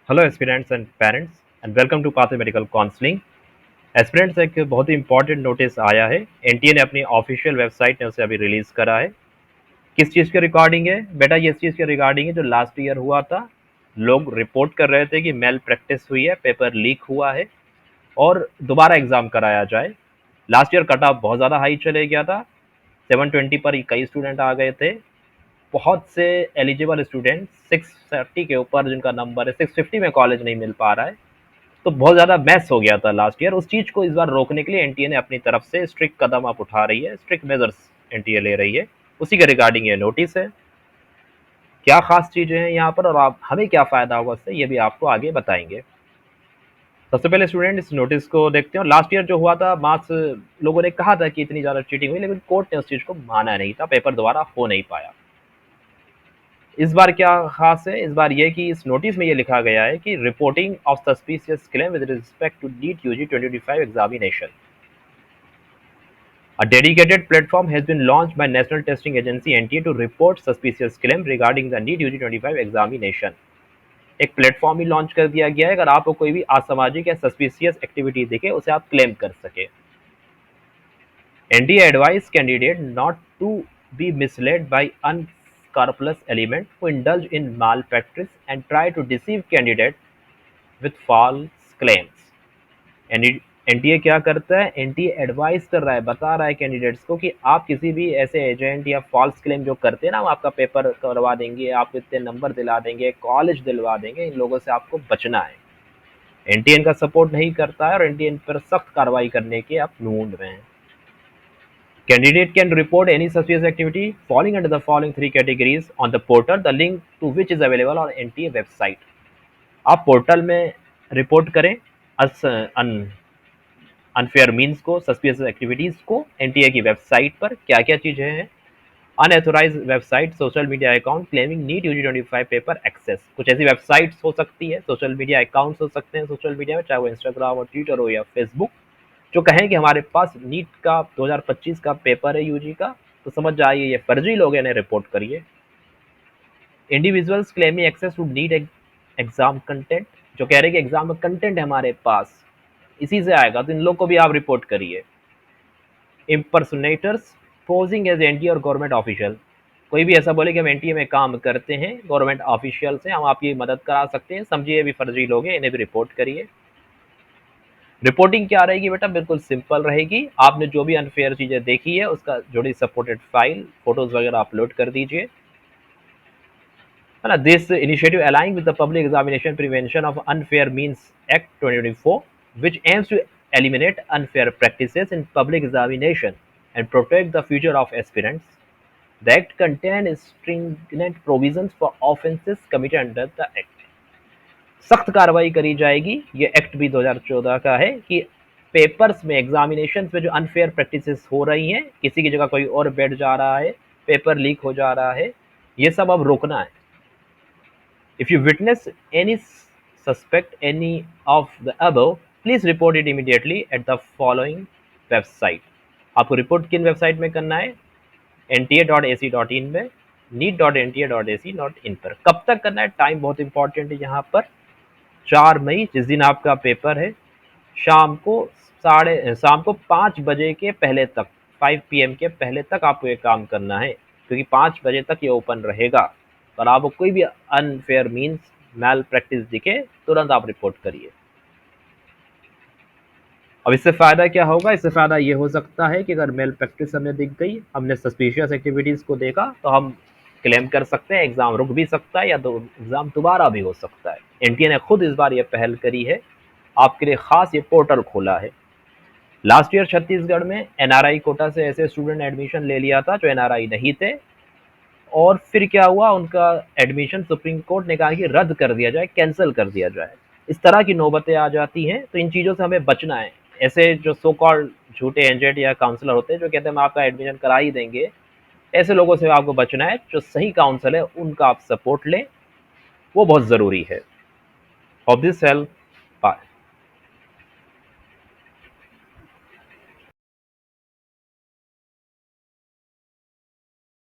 Hello aspirants and parents and welcome to path medical counselling. Aspirants एक बहुत ही important notice आया है। NTA ने अपनी ऑफिशियल वेबसाइट ने उसे अभी रिलीज करा है। किस चीज़ के रिगार्डिंग है बेटा? ये इस चीज़ के रिगार्डिंग है जो लास्ट ईयर हुआ था। लोग रिपोर्ट कर रहे थे कि मेल प्रैक्टिस हुई है, पेपर लीक हुआ है और दोबारा एग्जाम कराया जाए। लास्ट ईयर कट ऑफ बहुत ज़्यादा हाई चले गया था। 720 पर कई स्टूडेंट आ गए थे। बहुत से एलिजिबल स्टूडेंट 630 के ऊपर जिनका नंबर है, 650 में कॉलेज नहीं मिल पा रहा है। तो बहुत ज़्यादा मैस हो गया था लास्ट ईयर। उस चीज़ को इस बार रोकने के लिए एनटीए ने अपनी तरफ से स्ट्रिक्ट कदम आप उठा रही है, स्ट्रिक्ट मेजर्स एनटीए ले रही है। उसी के रिगार्डिंग ये नोटिस है। क्या खास चीज़ें हैं यहाँ पर और आप हमें क्या फ़ायदा होगा इससे, ये भी आपको आगे बताएंगे। सबसे पहले स्टूडेंट इस नोटिस को देखते हैं। लास्ट ईयर जो हुआ था, मार्क्स लोगों ने कहा था कि इतनी ज़्यादा चीटिंग हुई, लेकिन कोर्ट ने उस चीज़ को माना नहीं था, पेपर दोबारा हो नहीं पाया। इस बार क्या खास है? इस बार ये कि इस नोटिस में ये लिखा गया है कि reporting of suspicious claim with respect to NEET UG 2025 examination, a dedicated platform has been launched by National Testing Agency NTA to report suspicious claim regarding the NEET UG 25 examination. एक platform ही launch कर दिया गया है, अगर आपको कोई भी असामाजिक या सस्पिशियस एक्टिविटी दिखे उसे आप क्लेम कर सके। NTA advise candidate not to be misled by unscrupulous element who indulge in malpractice and try to deceive candidate with false claims। NTA क्या करता है? एनटीए एडवाइस कर रहा है, बता रहा है कैंडिडेट्स को कि आप किसी भी ऐसे एजेंट या फॉल्स क्लेम जो करते हैं ना, हम आपका पेपर करवा देंगे, आपको इतने नंबर दिला देंगे, कॉलेज दिलवा देंगे, इन लोगों से आपको बचना है। एनटीए इनका सपोर्ट नहीं करता है और एनटीए इन पर सख्त कार्रवाई करने के आप ढूंढ रहे हैं। Candidate can report any suspicious activity falling under the following three categories on the portal, the link to which is available on NTA website। आप पोर्टल में रिपोर्ट करें अनफेयर मीन्स को, सस्पिशियस एक्टिविटीज को। एनटीए की website पर क्या क्या चीजें हैं? Unauthorize website, social media account claiming NEET UG 25 paper access. कुछ ऐसी वेबसाइट्स हो सकती है, सोशल मीडिया अकाउंट्स हो सकते हैं सोशल मीडिया में, चाहे वो इंस्टाग्राम और ट्विटर हो या फेसबुक, जो कहें कि हमारे पास नीट का 2025 का पेपर है यूजी का, तो समझ जाइए ये फर्जी लोग हैं, इन्हें रिपोर्ट करिए। Individuals claiming access to NEET exam content, जो कह रहे हैं कि एग्जाम में कंटेंट है हमारे पास, इसी से आएगा, तो इन लोग को भी आप रिपोर्ट करिए। इम्पर्सोनेटर्स पोजिंग एज एनटीए और गवर्नमेंट ऑफिशियल, कोई भी ऐसा बोले कि हम एनटीए में काम करते हैं, गवर्नमेंट ऑफिशियल से हम आपकी मदद करा सकते हैं, समझिए ये भी फर्जी लोग हैं, इन्हें भी रिपोर्ट करिए। रिपोर्टिंग क्या रहेगी बेटा? बिल्कुल सिंपल रहेगी। आपने जो भी अनफेयर चीजें देखी है उसका जुड़ी सपोर्टेड फाइल, फोटोज वगैरह अपलोड कर दीजिए, है ना। This initiative aligning with the public examination prevention of unfair means act 2024 which aims to eliminate unfair practices in public examination and protect the future of aspirants. The Act contains stringent provisions for offences committed under the Act। सख्त कार्रवाई करी जाएगी। ये act भी 2014 का है कि papers में, एग्जामिनेशन में जो अनफेयर प्रैक्टिसेस हो रही हैं, किसी की जगह कोई और बैठ जा रहा है, पेपर लीक हो जा रहा है, ये सब अब रोकना है। If you witness any suspect any of the above, please report it immediately at the following website। आपको रिपोर्ट किन वेबसाइट में करना है? nta.ac.in में, neet.nta.ac.in पर। कब तक करना है? टाइम बहुत इंपॉर्टेंट है यहाँ पर। 4 मई जिस दिन आपका पेपर है, शाम को 5 बजे के पहले तक, 5 PM के पहले तक आपको ये काम करना है, क्योंकि 5 बजे तक ये ओपन रहेगा। और आपको कोई भी अनफेयर मीन्स मैल प्रैक्टिस दिखे, तुरंत आप रिपोर्ट करिए। अब इससे फ़ायदा क्या होगा? इससे फ़ायदा ये हो सकता है कि अगर मेल प्रैक्टिस हमें दिख गई, हमने सस्पिशियस एक्टिविटीज़ को देखा, तो हम क्लेम कर सकते हैं, एग्ज़ाम रुक भी सकता है या तो एग्ज़ाम दोबारा भी हो सकता है। एनटीए ने खुद इस बार ये पहल करी है, आपके लिए ख़ास ये पोर्टल खोला है। लास्ट ईयर छत्तीसगढ़ में एनआरआई कोटा से ऐसे स्टूडेंट एडमिशन ले लिया था जो एनआरआई नहीं थे, और फिर क्या हुआ, उनका एडमिशन सुप्रीम कोर्ट ने कहा कि रद्द कर दिया जाए, कैंसिल कर दिया जाए। इस तरह की नौबतें आ जाती हैं, तो इन चीज़ों से हमें बचना है। ऐसे जो सो कॉल्ड झूठे एजेंट या काउंसलर होते हैं जो कहते हैं हम आपका एडमिशन करा ही देंगे, ऐसे लोगों से आपको बचना है। जो सही काउंसल है उनका आप सपोर्ट लें, वो बहुत ज़रूरी है। Hope this help. बाय।